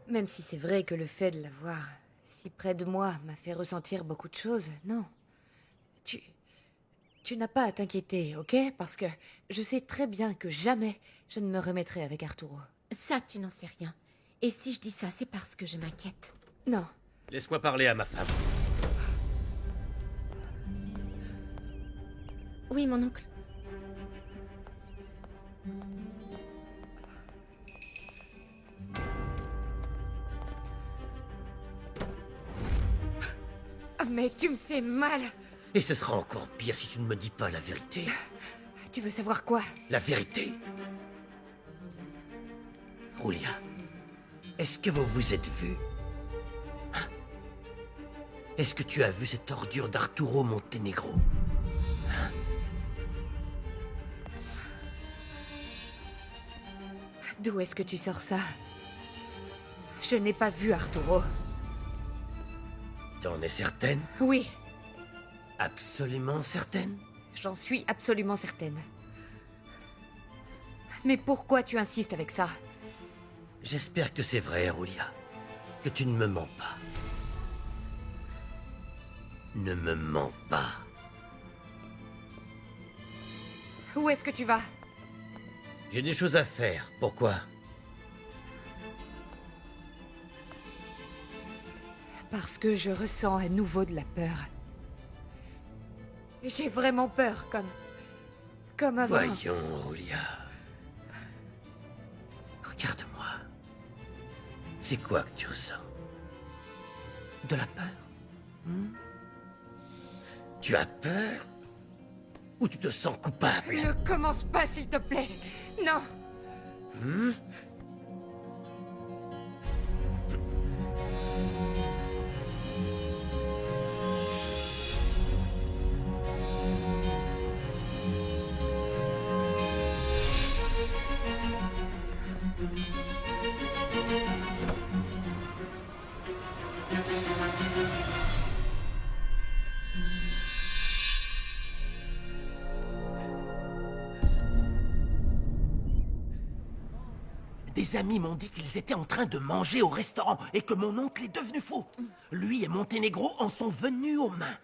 Même si c'est vrai que le fait de l'avoir si près de moi m'a fait ressentir beaucoup de choses, non. Tu... Tu n'as pas à t'inquiéter, ok? Parce que je sais très bien que jamais je ne me remettrai avec Arturo. Ça, tu n'en sais rien. Et si je dis ça, c'est parce que je m'inquiète. Non. Laisse-moi parler à ma femme. Oui, mon oncle. Ah, mais tu me fais mal! Et ce sera encore pire si tu ne me dis pas la vérité. Tu veux savoir quoi? La vérité. Julia, est-ce que vous vous êtes vus? Hein? Est-ce que tu as vu cette ordure d'Arturo Montenegro? Hein? D'où est-ce que tu sors ça? Je n'ai pas vu Arturo. T'en es certaine? Oui, Absolument certaine? j'en suis absolument certaine. Mais pourquoi tu insistes avec ça? J'espère que c'est vrai, Julia. Que tu ne me mens pas. Ne me mens pas. Où est-ce que tu vas? J'ai des choses à faire. Pourquoi? Parce que je ressens à nouveau de la peur. J'ai vraiment peur, comme avant. Voyons, Julia. Regarde-moi. C'est quoi que tu ressens? De la peur? Tu as peur? Ou tu te sens coupable? Ne commence pas, s'il te plaît. Non. Des amis m'ont dit qu'ils étaient en train de manger au restaurant et que mon oncle est devenu fou. Lui et Montenegro en sont venus aux mains.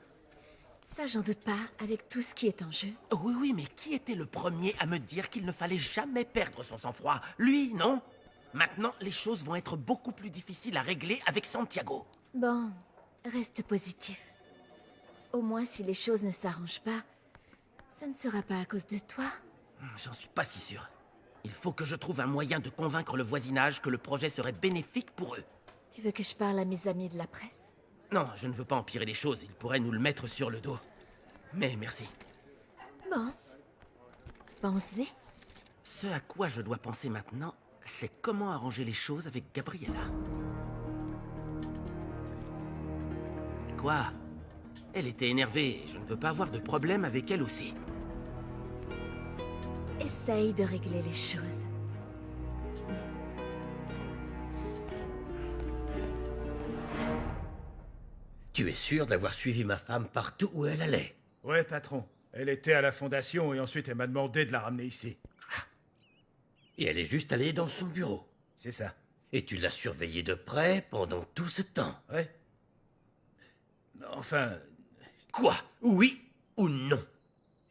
Ça, j'en doute pas, avec tout ce qui est en jeu. Oui, oui, mais qui était le premier à me dire qu'il ne fallait jamais perdre son sang-froid? Lui, non? Maintenant, les choses vont être beaucoup plus difficiles à régler avec Santiago. Bon, reste positif. Au moins, si les choses ne s'arrangent pas, ça ne sera pas à cause de toi. J'en suis pas si sûr. Il faut que je trouve un moyen de convaincre le voisinage que le projet serait bénéfique pour eux. Tu veux que je parle à mes amis de la presse? Non, je ne veux pas empirer les choses, ils pourraient nous le mettre sur le dos. Mais merci. Bon. Pense-y. Ce à quoi je dois penser maintenant, c'est comment arranger les choses avec Gabriella. Quoi? Elle était énervée, je ne veux pas avoir de problème avec elle aussi. Essaye de régler les choses. Tu es sûr d'avoir suivi ma femme partout où elle allait? Ouais, patron. Elle était à la fondation et ensuite elle m'a demandé de la ramener ici. Et elle est juste allée dans son bureau. C'est ça. Et tu l'as surveillée de près pendant tout ce temps. Ouais. Enfin, Quoi? Oui ou non?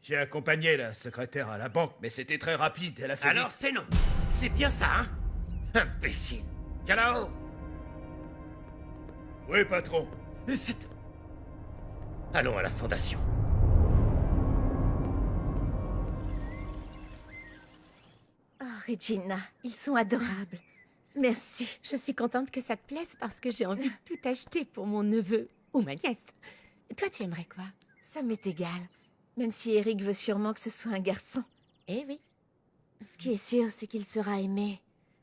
j'ai accompagné la secrétaire à la banque, mais c'était très rapide. Elle a fait Alors vite. c'est non. C'est bien ça, hein? Imbécile. Calao! Oui, patron. C'est... Allons à la fondation. Oh, Regina, ils sont adorables. Merci. Je suis contente que ça te plaise parce que j'ai envie de tout acheter pour mon neveu ou ma nièce. Toi, tu aimerais quoi? Ça m'est égal. Même si Eric veut sûrement que ce soit un garçon. Eh oui. Ce qui est sûr, c'est qu'il sera aimé,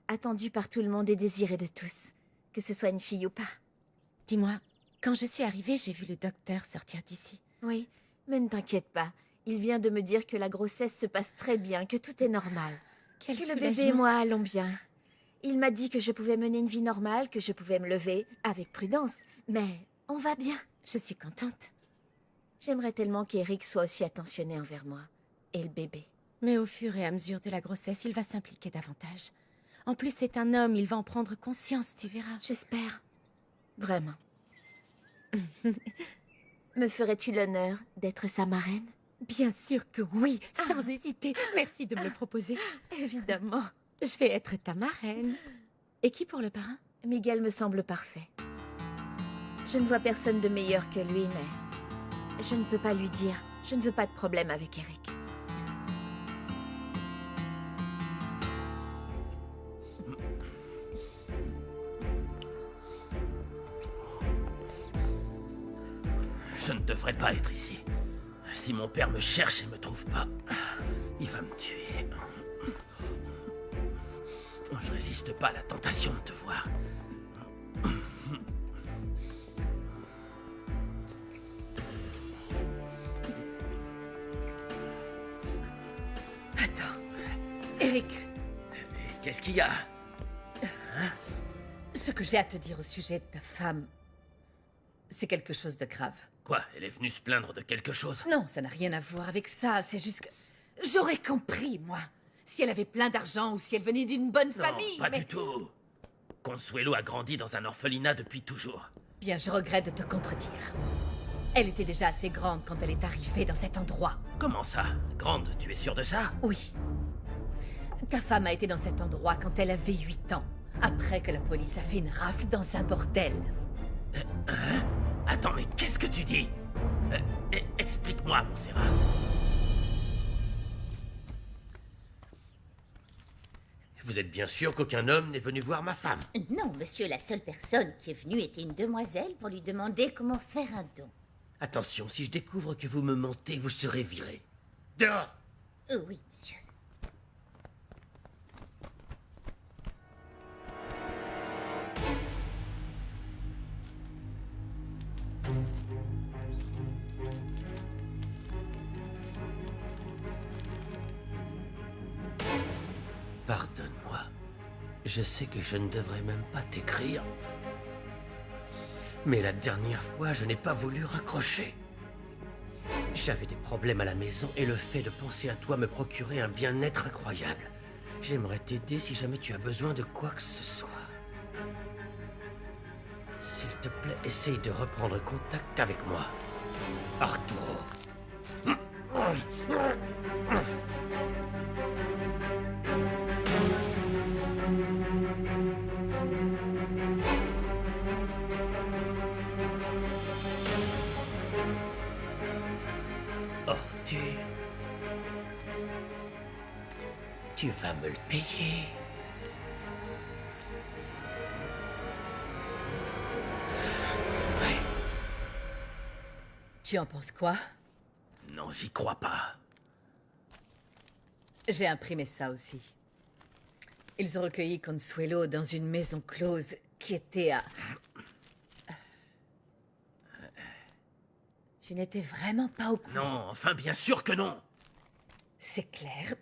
attendu par tout le monde et désiré de tous. Que ce soit une fille ou pas. Dis-moi, quand je suis arrivée, j'ai vu le docteur sortir d'ici. Oui, mais ne t'inquiète pas. Il vient de me dire que la grossesse se passe très bien, que tout est normal. Quel Que le bébé et soulagement. moi allons bien. Il m'a dit que je pouvais mener une vie normale, que je pouvais me lever, avec prudence. Mais on va bien. Je suis contente. J'aimerais tellement qu'Eric soit aussi attentionné envers moi. Et le bébé. Mais au fur et à mesure de la grossesse, il va s'impliquer davantage. En plus, c'est un homme, il va en prendre conscience, tu verras. J'espère. Vraiment. Me ferais-tu l'honneur d'être sa marraine? Bien sûr que oui, sans hésiter. Merci de me le proposer. Évidemment. Je vais être ta marraine. Et qui pour le parrain? Miguel me semble parfait. Je ne vois personne de meilleur que lui, mais je ne peux pas lui dire. Je ne veux pas de problème avec Eric. Je ne devrais pas être ici. Si mon père me cherche et me trouve pas, il va me tuer. Je résiste pas à la tentation de te voir. Attends. Eric, Qu'est-ce qu'il y a? ce que j'ai à te dire au sujet de ta femme, c'est quelque chose de grave. Quoi? Elle est venue se plaindre de quelque chose? Non, ça n'a rien à voir avec ça, c'est juste que... J'aurais compris, moi, si elle avait plein d'argent ou si elle venait d'une bonne Non, famille, pas mais... du tout. Consuelo a grandi dans un orphelinat depuis toujours. Bien, je regrette de te contredire. Elle était déjà assez grande quand elle est arrivée dans cet endroit. Comment ça? Grande, tu es sûr de ça? Oui. Ta femme a été dans cet endroit quand elle avait 8 ans, après que la police a fait une rafle dans un bordel. Attends, mais qu'est-ce que tu dis? Explique-moi, Montserrat. Vous êtes bien sûr qu'aucun homme n'est venu voir ma femme? Non, monsieur, la seule personne qui est venue était une demoiselle pour lui demander comment faire un don. Attention, si je découvre que vous me mentez, vous serez viré. Dehors! Oui, monsieur. Pardonne-moi. Je sais que je ne devrais même pas t'écrire. Mais la dernière fois, je n'ai pas voulu raccrocher. J'avais des problèmes à la maison et le fait de penser à toi me procurait un bien-être incroyable. J'aimerais t'aider si jamais tu as besoin de quoi que ce soit. S'il te plaît, essaye de reprendre contact avec moi. Arturo. Oh, tu vas me le payer. Ouais. Tu en penses quoi? Non, j'y crois pas. J'ai imprimé ça aussi. Ils ont recueilli Consuelo dans une maison close qui était à... Tu n'étais vraiment pas au courant? Non, enfin, bien sûr que non. C'est clair.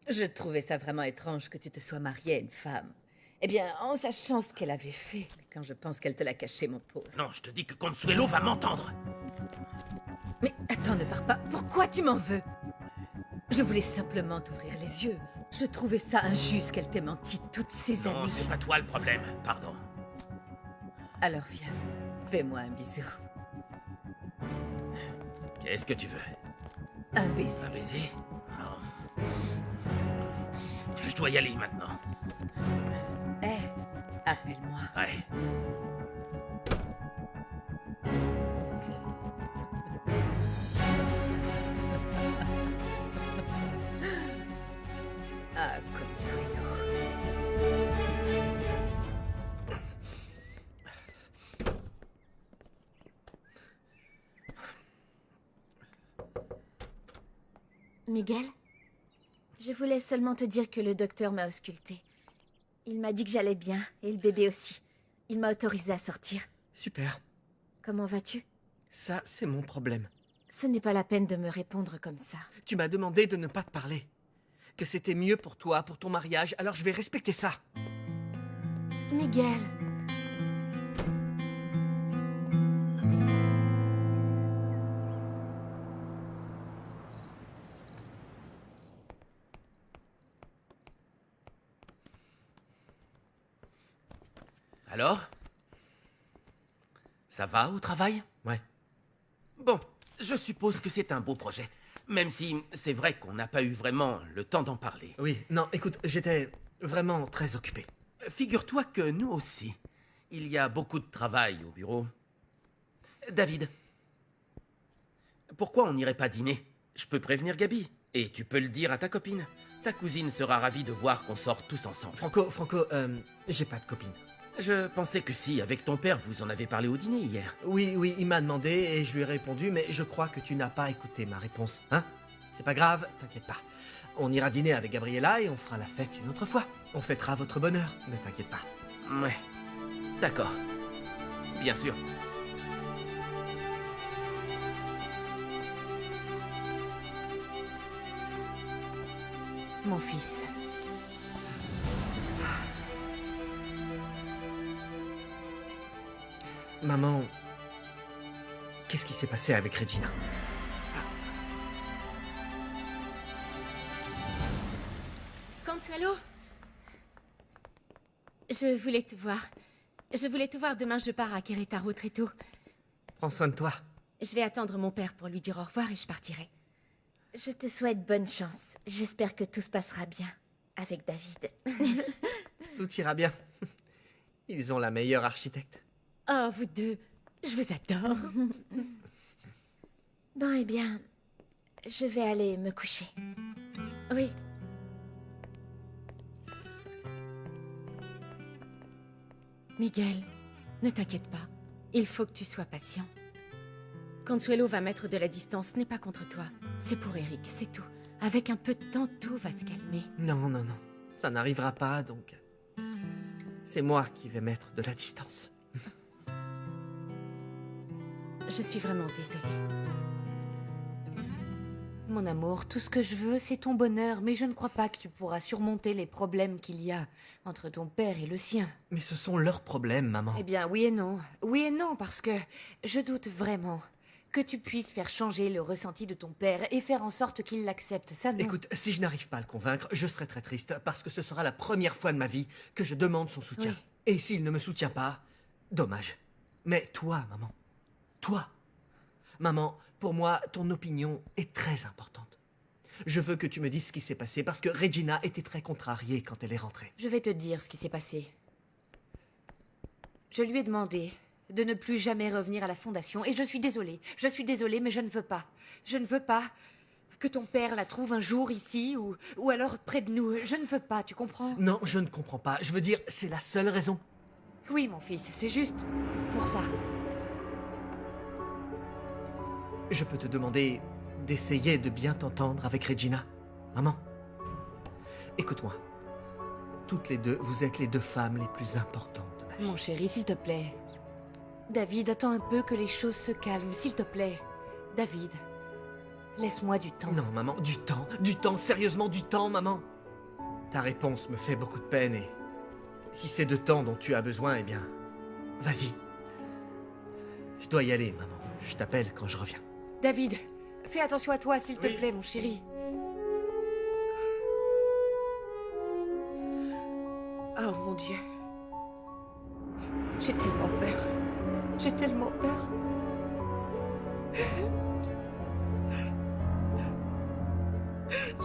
Je trouvais ça vraiment étrange que tu te sois mariée à une femme. Eh bien, en sachant ce qu'elle avait fait, mais quand je pense qu'elle te l'a caché, mon pauvre. Non, je te dis que Consuelo va m'entendre. Mais attends, ne pars pas. Pourquoi tu m'en veux? Je voulais simplement t'ouvrir les yeux. Je trouvais ça injuste qu'elle t'ait menti toutes ces Non, années. c'est pas toi le problème, pardon. Alors viens, fais-moi un bisou. Qu'est-ce que tu veux? Un baiser. Un baiser? Oh. Je dois y aller maintenant. Appelle-moi. Ouais. Ah, Consuelo. Miguel, je voulais seulement te dire que le docteur m'a ausculté. Il m'a dit que j'allais bien, et le bébé aussi. Il m'a autorisé à sortir. Super. Comment vas-tu? Ça, c'est mon problème. Ce n'est pas la peine de me répondre comme ça. Tu m'as demandé de ne pas te parler. Que c'était mieux pour toi, pour ton mariage, alors je vais respecter ça. Miguel. Alors? Ça va au travail? Ouais. Bon, je suppose que c'est un beau projet. Même si c'est vrai qu'on n'a pas eu vraiment le temps d'en parler. Oui, non, écoute, j'étais vraiment très occupé. Figure-toi que nous aussi. Il y a beaucoup de travail au bureau. David, pourquoi on n'irait pas dîner? Je peux prévenir Gabi. Et tu peux le dire à ta copine. Ta cousine sera ravie de voir qu'on sort tous ensemble. Franco, j'ai pas de copine. Je pensais que si, avec ton père, vous en avez parlé au dîner hier. Oui, il m'a demandé et je lui ai répondu, mais je crois que tu n'as pas écouté ma réponse, hein? C'est pas grave, t'inquiète pas. On ira dîner avec Gabriella et on fera la fête une autre fois. On fêtera votre bonheur, ne t'inquiète pas. Ouais. D'accord. Bien sûr. Mon fils. Maman, qu'est-ce qui s'est passé avec Regina? Consuelo, je voulais te voir. Je voulais te voir demain, je pars à Querétaro très tôt. Prends soin de toi. Je vais attendre mon père pour lui dire au revoir et je partirai. Je te souhaite bonne chance. J'espère que tout se passera bien avec David. Tout ira bien. Ils ont la meilleure architecte. Oh, vous deux, je vous adore. Bon, eh bien, je vais aller me coucher. Oui. Miguel, ne t'inquiète pas. Il faut que tu sois patient. Consuelo va mettre de la distance, ce n'est pas contre toi. C'est pour Eric, c'est tout. Avec un peu de temps, tout va se calmer. Non. Ça n'arrivera pas, donc... C'est moi qui vais mettre de la distance. Je suis vraiment désolée. Mon amour, tout ce que je veux, c'est ton bonheur, mais je ne crois pas que tu pourras surmonter les problèmes qu'il y a entre ton père et le sien. Mais ce sont leurs problèmes, maman. Eh bien, oui et non. Oui et non, parce que je doute vraiment que tu puisses faire changer le ressenti de ton père et faire en sorte qu'il l'accepte. Ça, non. Écoute, si je n'arrive pas à le convaincre, je serai très triste, parce que ce sera la première fois de ma vie que je demande son soutien. Oui. Et s'il ne me soutient pas, dommage. Mais toi, maman, toi, maman, pour moi, ton opinion est très importante. Je veux que tu me dises ce qui s'est passé, parce que Regina était très contrariée quand elle est rentrée. Je vais te dire ce qui s'est passé. Je lui ai demandé de ne plus jamais revenir à la fondation, et je suis désolée, mais je ne veux pas. Je ne veux pas que ton père la trouve un jour ici, ou alors près de nous. Je ne veux pas, tu comprends? Non, je ne comprends pas. Je veux dire, c'est la seule raison. Oui, mon fils, c'est juste pour ça. Je peux te demander d'essayer de bien t'entendre avec Regina, maman? Écoute-moi. Toutes les deux, vous êtes les deux femmes les plus importantes de ma vie. Mon chéri, s'il te plaît. David, attends un peu que les choses se calment, s'il te plaît. David, laisse-moi du temps. Non, maman, du temps, sérieusement du temps, maman. Ta réponse me fait beaucoup de peine et si c'est de temps dont tu as besoin, eh bien, vas-y. Je dois y aller, maman. Je t'appelle quand je reviens. David, fais attention à toi, s'il te plaît, mon chéri. Oh mon Dieu. J'ai tellement peur. J'ai tellement peur.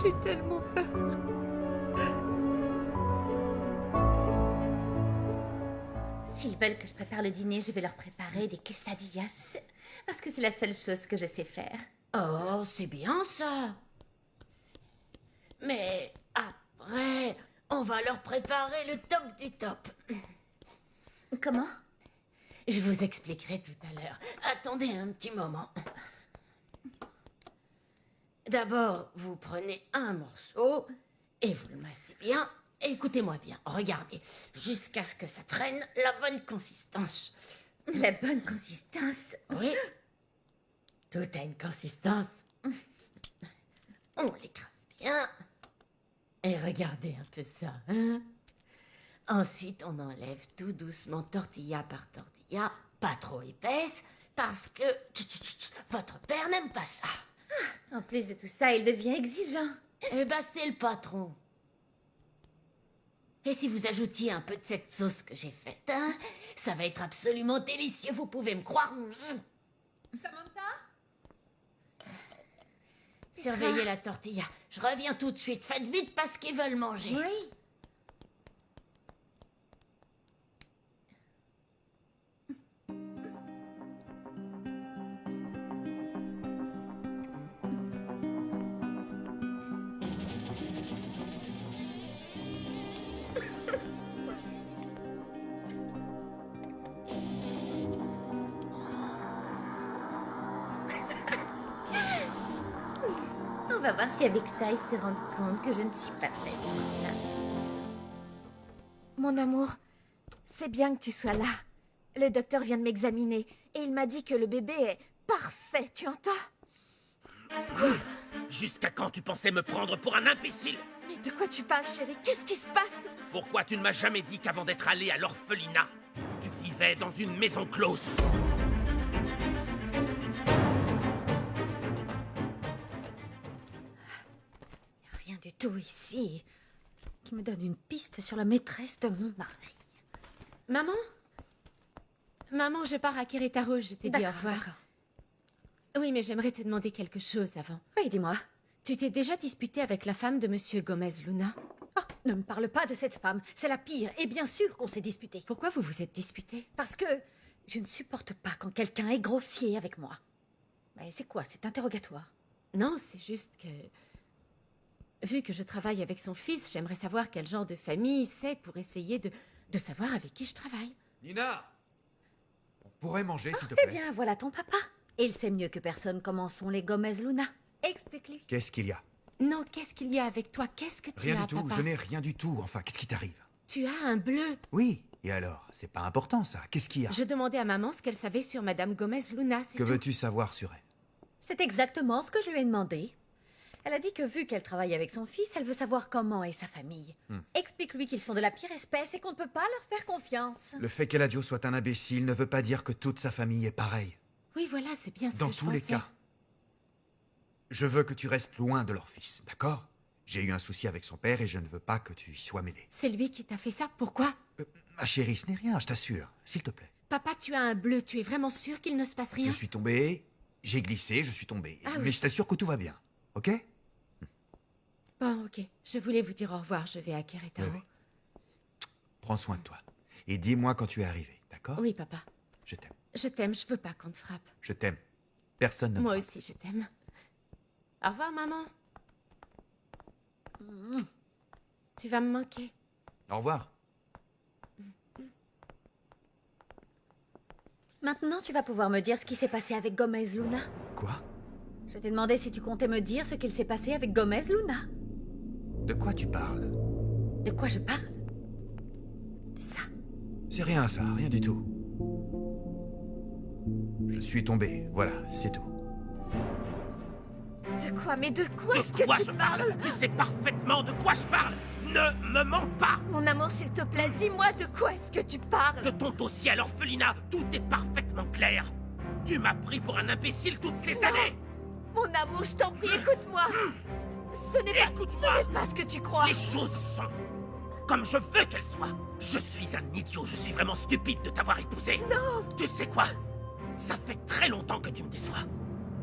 J'ai tellement peur. S'ils veulent que je prépare le dîner, je vais leur préparer des quesadillas. Parce que c'est la seule chose que je sais faire. Oh, c'est bien ça. Mais après, on va leur préparer le top du top. Comment? Je vous expliquerai tout à l'heure. Attendez un petit moment. D'abord, vous prenez un morceau et vous le massez bien. Écoutez-moi bien, regardez, jusqu'à ce que ça prenne la bonne consistance. La bonne consistance? Oui, tout a une consistance. On l'écrase bien. Et regardez un peu ça, hein? Ensuite, on enlève tout doucement, tortilla par tortilla, pas trop épaisse, parce que votre père n'aime pas ça. En plus de tout ça, il devient exigeant. Eh ben, c'est le patron. Et si vous ajoutiez un peu de cette sauce que j'ai faite, hein, ça va être absolument délicieux, vous pouvez me croire. Samantha? Surveillez la tortilla. Je reviens tout de suite. Faites vite parce qu'ils veulent manger. Oui. On va voir si avec ça, ils se rendent compte que je ne suis pas faite pour ça. Mon amour, c'est bien que tu sois là. Le docteur vient de m'examiner et il m'a dit que le bébé est parfait, tu entends? Jusqu'à quand tu pensais me prendre pour un imbécile? Mais de quoi tu parles, chérie? Qu'est-ce qui se passe? Pourquoi tu ne m'as jamais dit qu'avant d'être allé à l'orphelinat, tu vivais dans une maison close? Rien du tout ici qui me donne une piste sur la maîtresse de mon mari. Maman? Maman, je pars à Querétaro, je t'ai dit au revoir. D'accord. Oui, mais j'aimerais te demander quelque chose avant. Oui, dis-moi. Tu t'es déjà disputé avec la femme de Monsieur Gomez Luna? Oh, ne me parle pas de cette femme, c'est la pire, et bien sûr qu'on s'est disputé. Pourquoi vous vous êtes disputé? Parce que je ne supporte pas quand quelqu'un est grossier avec moi. Mais c'est quoi, cet interrogatoire? Non, c'est juste que... Vu que je travaille avec son fils, j'aimerais savoir quel genre de famille c'est pour essayer de savoir avec qui je travaille. Nina! On pourrait manger, s'il te Eh plaît. bien, voilà ton papa. Il sait mieux que personne comment sont les Gomez Luna. Explique-lui. Qu'est-ce qu'il y a? Non, qu'est-ce qu'il y a avec toi? Qu'est-ce que tu Rien as, du tout, papa? je n'ai rien du tout. Enfin, qu'est-ce qui t'arrive? Tu as un bleu. Oui, et alors? C'est pas important, ça. Qu'est-ce qu'il y a? Je demandais à maman ce qu'elle savait sur Madame Gomez Luna, c'est Que tout. veux-tu savoir sur elle? C'est exactement ce que je lui ai demandé. Elle a dit que vu qu'elle travaille avec son fils, elle veut savoir comment est sa famille. Explique-lui qu'ils sont de la pire espèce et qu'on ne peut pas leur faire confiance. Le fait qu'Eladio soit un imbécile ne veut pas dire que toute sa famille est pareille. Oui, voilà, c'est bien ce Dans que je tous les pensais. cas. Je veux que tu restes loin de leur fils, d'accord? J'ai eu un souci avec son père et je ne veux pas que tu y sois mêlé. C'est lui qui t'a fait ça, pourquoi? Ma chérie, ce n'est rien, je t'assure. S'il te plaît. Papa, tu as un bleu, tu es vraiment sûr qu'il ne se passe rien? Je suis tombé, j'ai glissé, je suis tombé. Ah Mais oui. je t'assure que tout va bien, ok? Bon, ok. Je voulais vous dire au revoir, je vais à Querétaro. Oui, Prends soin de toi. Et dis-moi quand tu es arrivé, d'accord? Oui, papa. Je t'aime. Je t'aime, je veux pas qu'on te frappe. Je t'aime. Personne ne me Moi frappe. aussi, je t'aime. Au revoir, maman. Tu vas me manquer. Au revoir. Maintenant, tu vas pouvoir me dire ce qui s'est passé avec Gomez Luna. Quoi? Je t'ai demandé si tu comptais me dire ce qu'il s'est passé avec Gomez Luna. De quoi tu parles? De quoi je parle? De ça. C'est rien ça, rien du tout. Je suis tombé, voilà, c'est tout. De quoi? Mais de quoi est-ce De que quoi tu je parles? parle? Tu sais parfaitement de quoi je parle! Ne me mens pas! Mon amour, s'il te plaît, dis-moi de quoi est-ce que tu parles? De ton dossier à l'orphelinat, tout est parfaitement clair. Tu m'as pris pour un imbécile toutes ces années. Mon amour, je t'en prie, écoute-moi. Ce n'est Écoute-moi. pas ce que tu crois. Les choses sont comme je veux qu'elles soient. Je suis un idiot, je suis vraiment stupide de t'avoir épousé. Non. Tu sais quoi? Ça fait très longtemps que tu me déçois.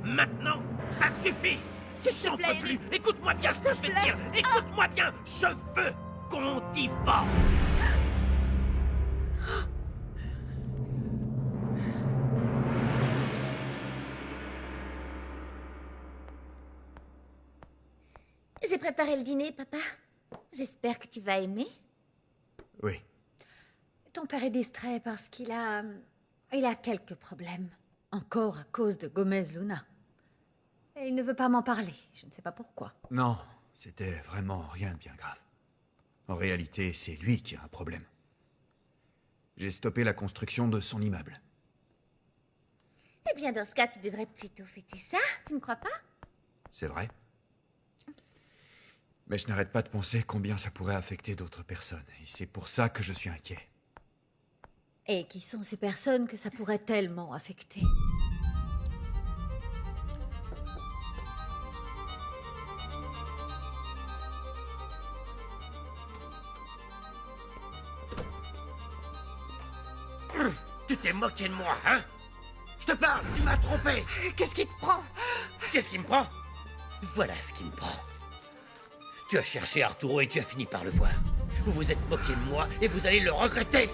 Maintenant, ça suffit. S'il te J'en plaît, peux plus. Écoute-moi bien ce que je vais te dire. Écoute-moi bien. Je veux qu'on divorce. J'ai préparé le dîner, papa. J'espère que tu vas aimer. Oui. Ton père est distrait parce qu'il a... Il a quelques problèmes. Encore à cause de Gomez Luna. Et il ne veut pas m'en parler. Je ne sais pas pourquoi. Non, c'était vraiment rien de bien grave. En réalité, c'est lui qui a un problème. J'ai stoppé la construction de son immeuble. Eh bien, dans ce cas, tu devrais plutôt fêter ça, tu ne crois pas? C'est vrai. Mais je n'arrête pas de penser combien ça pourrait affecter d'autres personnes. Et c'est pour ça que je suis inquiet. Et qui sont ces personnes que ça pourrait tellement affecter? Tu t'es moqué de moi, hein? Je te parle, tu m'as trompé! Qu'est-ce qui te prend? Qu'est-ce qui me prend? Voilà ce qui me prend. Tu as cherché Arturo et tu as fini par le voir. Vous vous êtes moqué de moi et vous allez le regretter!